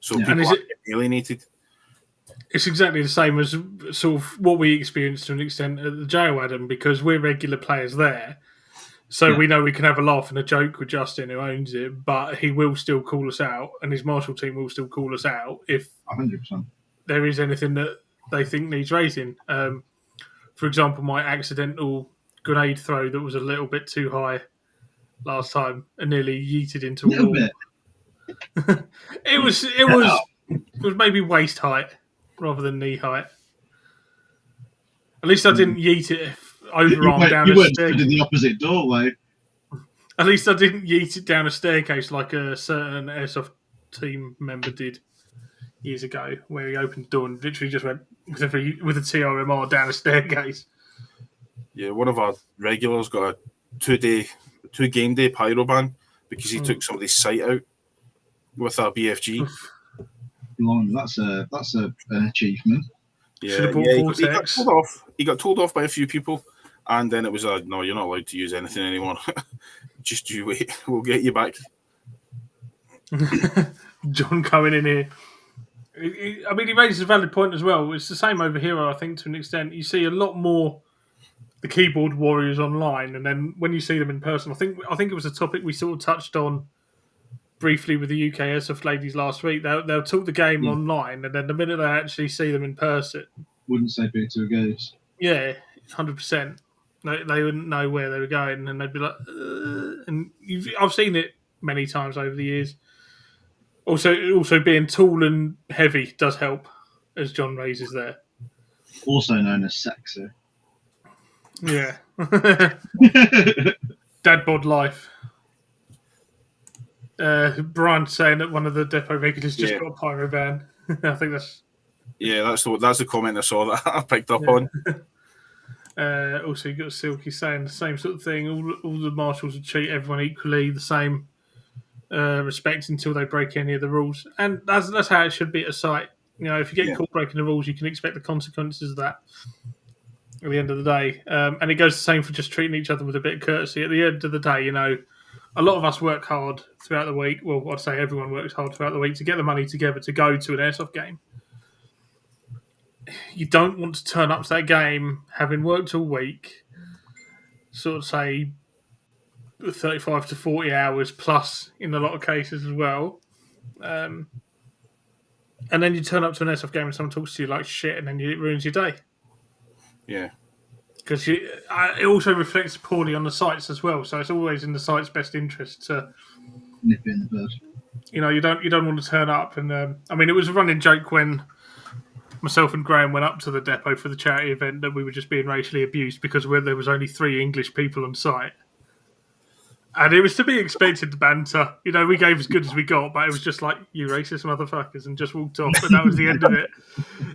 So people aren't getting alienated. It's exactly the same as sort of what we experienced to an extent at the jail, Adam, because we're regular players there. So we know we can have a laugh and a joke with Justin, who owns it, but he will still call us out, and his marshal team will still call us out if 100%. there is anything that they think needs raising. For example, my accidental grenade throw that was a little bit too high last time and nearly yeeted into a wall. Bit. It was maybe waist height rather than knee height. At least I didn't yeet it overarm down a staircase. You weren't in the opposite doorway. At least I didn't yeet it down a staircase like a certain Airsoft team member did years ago, where he opened the door and literally just went with a TRMR down a staircase. Yeah, one of our regulars got a 2 game day pyro ban because he took somebody's sight out with a BFG. That's an achievement. Yeah, he got told off by a few people, and then it was no, you're not allowed to use anything anymore. Just you wait, we'll get you back. John coming in here. I mean, he raises a valid point as well. It's the same over here, I think, to an extent. You see a lot more the keyboard warriors online, and then when you see them in person, I think it was a topic we sort of touched on briefly with the UK Airsoft ladies last week. They'll talk the game online, and then the minute they actually see them in person, wouldn't say boo to a goose. Yeah, 100%. They wouldn't know where they were going, and they'd be like, and I've seen it many times over the years. Also being tall and heavy does help, as John raises there. Also known as sexy. Yeah. Dad bod life. Brian saying that one of the depot regulars just got a pyro ban. I think that's... Yeah, that's the comment I saw that I picked up on. Also, you got Silky saying the same sort of thing. All the marshals would treat everyone equally, the same respect until they break any of the rules, and that's how it should be at a site. If you get caught breaking the rules, you can expect the consequences of that at the end of the day. And it goes the same for just treating each other with a bit of courtesy. At the end of the day, a lot of us work hard throughout the week. Well, I'd say everyone works hard throughout the week to get the money together to go to an airsoft game. You don't want to turn up to that game having worked all week, sort of say 35 to 40 hours plus in a lot of cases as well. And then you turn up to an airsoft game and someone talks to you like shit, and then it ruins your day. Yeah. Because it also reflects poorly on the sites as well, so it's always in the site's best interest to nip in the bud. You don't want to turn up, and it was a running joke when myself and Graham went up to the depot for the charity event that we were just being racially abused because there was only 3 English people on site. And it was to be expected, the banter. We gave as good as we got, but it was just like, you racist motherfuckers, and just walked off, and that was the end of it.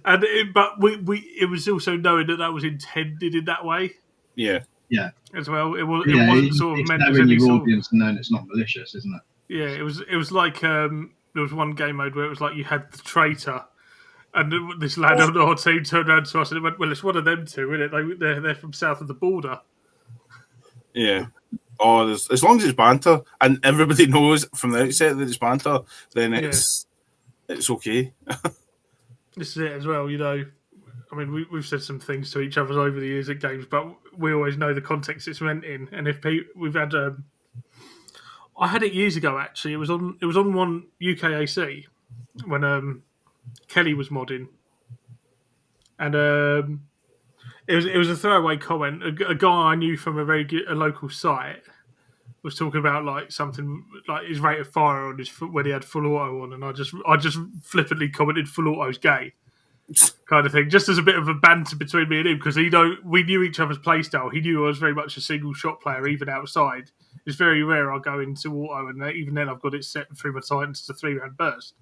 And it was also knowing that was intended in that way. Yeah. As well. It wasn't sort of meant as any your audience and knowing it's not malicious, isn't it? Yeah, it was like there was one game mode where it was like you had the traitor, and this lad on our team turned around to us and it went, "Well, it's one of them two, isn't it? They're from south of the border." Yeah. Oh, as long as it's banter and everybody knows from the outset that it's banter, then it's okay. This is it as well, you know. I mean, we've said some things to each other over the years at games, but we always know the context it's meant in. And if we've had, I had it years ago actually. It was on one UKAC when Kelly was modding, and it was a throwaway comment. A guy I knew from a local site was talking about like something like his rate of fire on his foot when he had full auto on, and I just flippantly commented full auto's gay, kind of thing, just as a bit of a banter between me and him because we knew each other's playstyle. He knew I was very much a single shot player, even outside. It's very rare I go into auto, and even then I've got it set through my Titans to 3-round burst.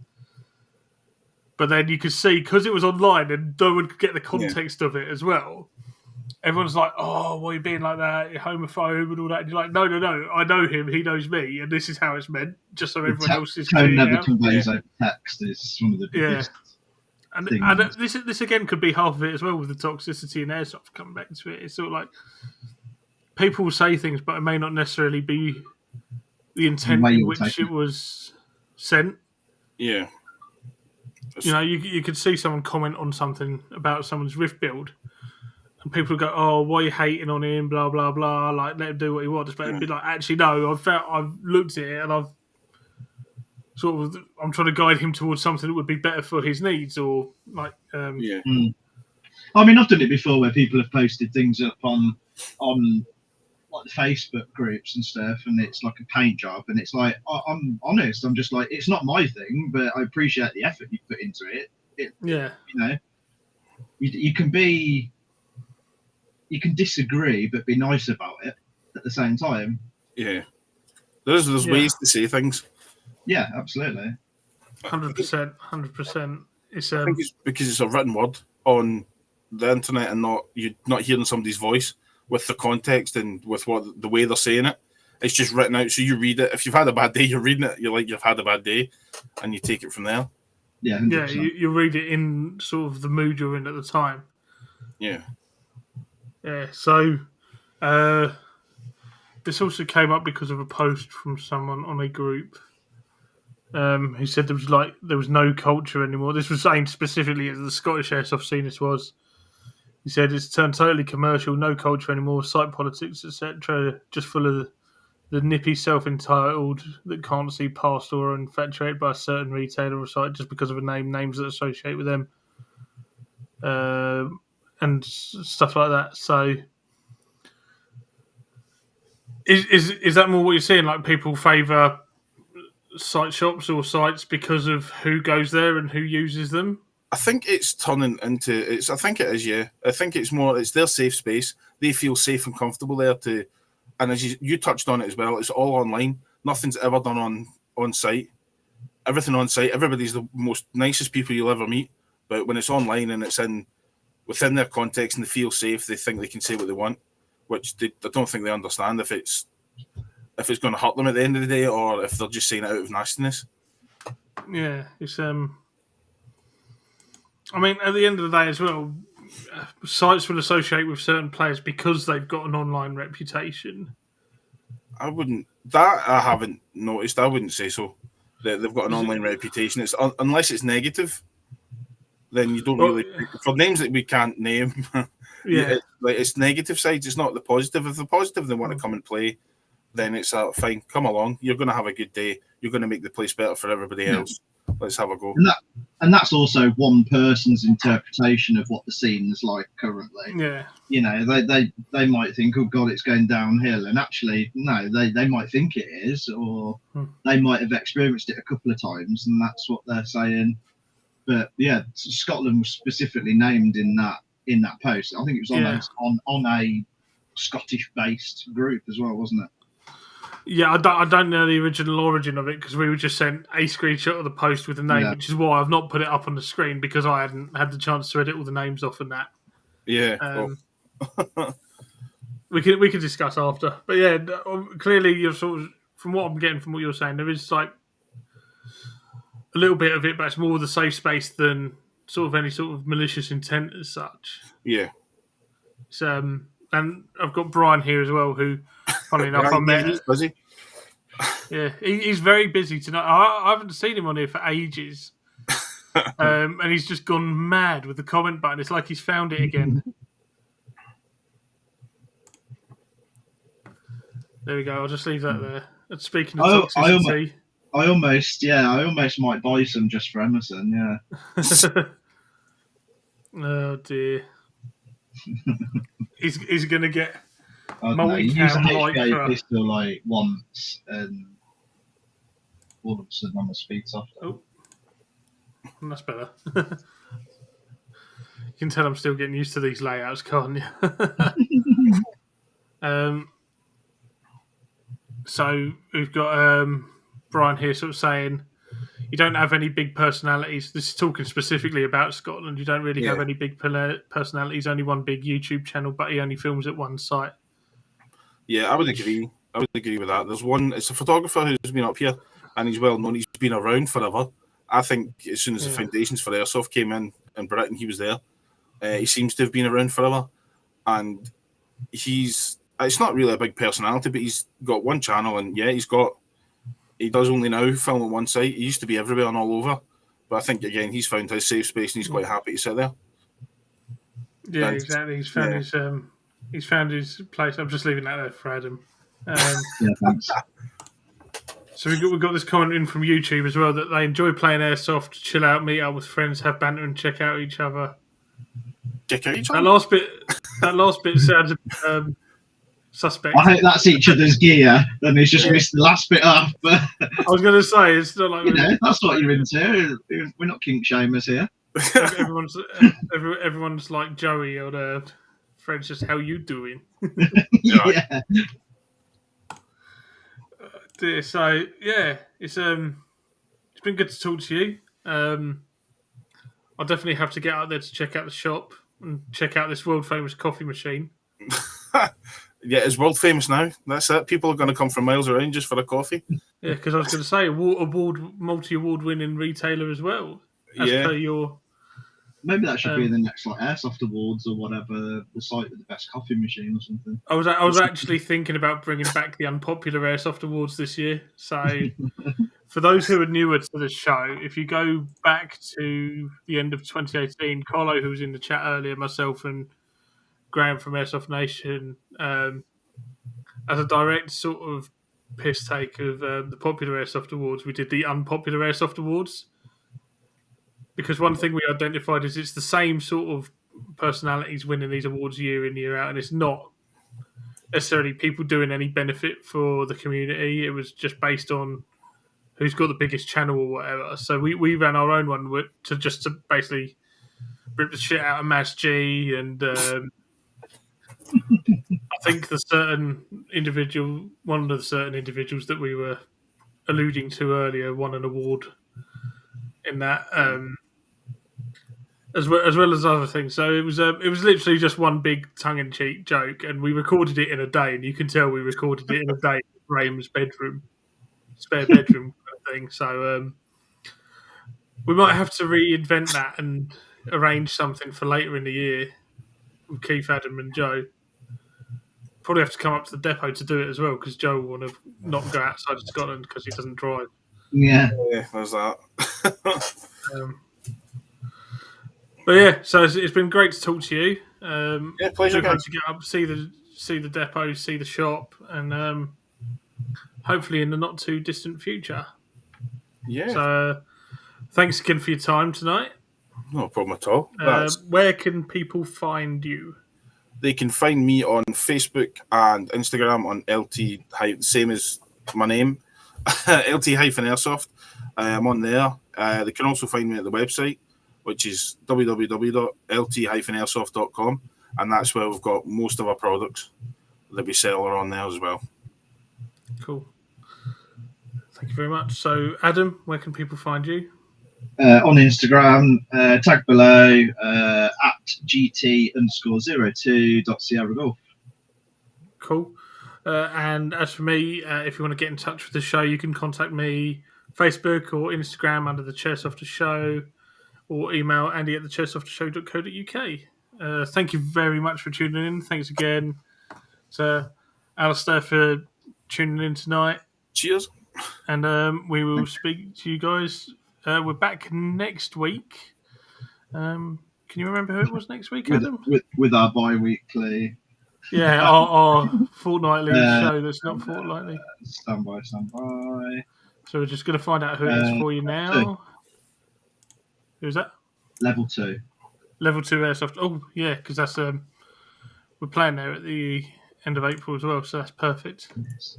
But then you could see because it was online and no one could get the context of it as well. Everyone's like, "Oh, why are you being like that? You're homophobe and all that." And you're like, "No, I know him. He knows me, and this is how it's meant." Just so everyone else is clear. Tone never conveys over text is one of the biggest. And this again could be half of it as well with the toxicity in airsoft. Coming back to it, it's sort of like people will say things, but it may not necessarily be the intent in which it was sent. Yeah, you know, you could see someone comment on something about someone's Rift build. And people go, "Oh, why are you hating on him? Blah blah blah. Like, let him do what he wants." But it'd be like, actually, no. I've looked at it and I'm trying to guide him towards something that would be better for his needs, or like. I mean, I've done it before where people have posted things up on like the Facebook groups and stuff, and it's like a paint job, and it's like I'm honest. I'm just like, it's not my thing, but I appreciate the effort you put into it. You know, you can disagree, but be nice about it at the same time. Yeah. There's ways to say things. Yeah, absolutely. 100%. I think it's because it's a written word on the internet and you're not hearing somebody's voice with the context and with the way they're saying it. It's just written out, so you read it. If you've had a bad day, you're reading it. You're like, you've had a bad day, and you take it from there. Yeah, 100%. Yeah. You read it in sort of the mood you're in at the time. Yeah. Yeah, so this also came up because of a post from someone on a group who said there was no culture anymore. This was aimed specifically at the Scottish airsoft scene. This was. He said it's turned totally commercial, no culture anymore, site politics, etc. Just full of the nippy self-entitled that can't see past or are infatuated by a certain retailer or site just because of a names that associate with them. And stuff like that. So, is that more what you're seeing? Like people favour site shops or sites because of who goes there and who uses them? I think it's turning into it's. I think it is. Yeah, I think it's more. It's their safe space. They feel safe and comfortable there to. And as you touched on it as well, it's all online. Nothing's ever done on site. Everything on site. Everybody's the most nicest people you'll ever meet. But when it's online and it's within their context and they feel safe, they think they can say what they want, which I don't think they understand if it's going to hurt them at the end of the day or if they're just saying it out of nastiness. Yeah, it's I mean, at the end of the day as well, sites will associate with certain players because they've got an online reputation. I haven't noticed. I wouldn't say so. They've got an online reputation. It's unless it's negative. Then you don't really for names that we can't name. Yeah, it's negative sides. It's not the positive. If the positive they want to come and play, then it's fine. Come along. You're going to have a good day. You're going to make the place better for everybody else. Let's have a go. And that's also one person's interpretation of what the scene is like currently. Yeah. You know, they might think, oh God, it's going downhill, and actually, no, they might think it is, or they might have experienced it a couple of times, and that's what they're saying. But yeah, Scotland was specifically named in that post. I think it was on a Scottish-based group as well, wasn't it? Yeah, I don't know the original origin of it because we were just sent a screenshot of the post with the name, which is why I've not put it up on the screen because I hadn't had the chance to edit all the names off and that. Yeah, we can discuss after, but yeah, clearly you're sort of from what I'm getting from what you're saying, there is like a little bit of it, but it's more the safe space than sort of any sort of malicious intent as such. Yeah. So, and I've got Brian here as well, who, funny enough, I met. He's busy. Yeah, he's very busy tonight. I haven't seen him on here for ages. And he's just gone mad with the comment button. It's like he's found it again. There we go. I'll just leave that there. And speaking of toxicity, I almost might buy some just for Emerson. Yeah. Oh dear. he's going to get He used a multi-cam HPA pistol like once, and all of a sudden I'm a speed softer. Oh, that's better. You can tell I'm still getting used to these layouts, can't you? So we've got Brian here sort of saying you don't have any big personalities. This is talking specifically about Scotland. You don't really have any big personalities, only one big YouTube channel, but he only films at one site. Yeah, I would agree. I would agree with that. There's one, it's a photographer who's been up here and he's well known. He's been around forever. I think as soon as the foundations for Airsoft came in Britain, he was there. He seems to have been around forever. And it's not really a big personality, but he's got one channel and he does only now film at one site. He used to be everywhere and all over. But I think, again, he's found his safe space and he's quite happy to sit there. Yeah, exactly. He's found his place. I'm just leaving that there for Adam. Thanks. So we've got this comment in from YouTube as well that they enjoy playing Airsoft, chill out, meet up with friends, have banter and check out each other. Check out each other? That last bit sounds suspect. I hope that's each other's gear, then he's just missed the last bit up. But I was going to say, it's not like... that's what you're into. We're not kink shamers here. Everyone's like Joey or French, just how you doing? Yeah. So yeah, it's been good to talk to you. I'll definitely have to get out there to check out the shop and check out this world famous coffee machine. Yeah, it's world famous now. That's it. People are going to come from miles around just for a coffee. Yeah, because I was going to say multi-award winning retailer as well. As per your... Maybe that should be the next like Airsoft Awards or whatever, the site with the best coffee machine or something. I was actually thinking about bringing back the unpopular Airsoft Awards this year. So for those who are newer to the show, if you go back to the end of 2018, Carlo, who was in the chat earlier, myself and Graham from Airsoft Nation, as a direct sort of piss take of the popular Airsoft Awards, we did the unpopular Airsoft Awards. Because one thing we identified is it's the same sort of personalities winning these awards year in, year out, and it's not necessarily people doing any benefit for the community. It was just based on who's got the biggest channel or whatever. So we ran our own one to basically rip the shit out of Mass G, and I think one of the certain individuals that we were alluding to earlier won an award in that, as well as other things. So it was literally just one big tongue-in-cheek joke, and we recorded it in a day, and you can tell we recorded it in a day in Graham's spare bedroom kind of thing. So we might have to reinvent that and arrange something for later in the year with Keith, Adam, and Joe. Probably have to come up to the depot to do it as well, because Joe will want to not go outside of Scotland because he doesn't drive. Yeah, there's that. But yeah, so it's been great to talk to you. Pleasure. To get up, see the depot, see the shop, and hopefully in the not too distant future. Yeah. So thanks again for your time tonight. No problem at all. Where can people find you? They can find me on Facebook and Instagram on LT, same as my name, LT-Airsoft. I'm on there. They can also find me at the website, which is www.lt-airsoft.com, and that's where we've got most of our products that we sell are on there as well. Cool. Thank you very much. So, Adam, where can people find you? On Instagram, tag below, at GT_02.Sierra Golf. Cool. And as for me, if you want to get in touch with the show, you can contact me Facebook or Instagram under the Chairsofter Show, or email Andy at the chairsoftershow.co.uk. Thank you very much for tuning in. Thanks again to Alistair for tuning in tonight. Cheers. And we will speak to you guys. We're back next week. Can you remember who it was next week, Adam? With our bi-weekly. Yeah, our fortnightly show that's not fortnightly. Stand by. So we're just going to find out who it is for you now. Who's that? Level 2. Level 2 Airsoft. Oh, yeah, because that's we're playing there at the end of April as well, so that's perfect. Yes.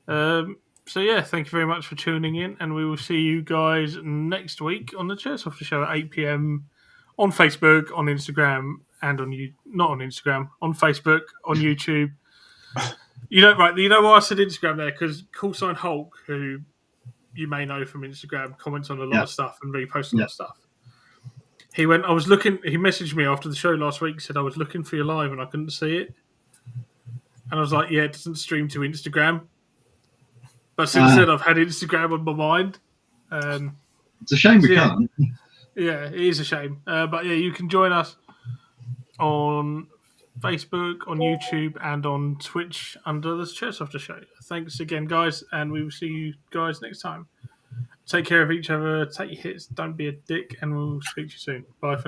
So yeah, thank you very much for tuning in, and we will see you guys next week on the Chairsofter Show at 8 p.m. on Facebook, on Instagram, and on on Facebook, on YouTube. You know why I said Instagram there? Because Callsign Hulk, who you may know from Instagram, comments on a lot of stuff and reposts a lot of stuff. He messaged me after the show last week, said I was looking for you live and I couldn't see it. And I was like, yeah, it doesn't stream to Instagram. But since then, I've had Instagram on my mind. It's a shame we can't. Yeah, it is a shame. But yeah, you can join us on Facebook, on YouTube, and on Twitch under the Chairsofter Show. Thanks again, guys, and we will see you guys next time. Take care of each other, take your hits, don't be a dick, and we'll speak to you soon. Bye for now.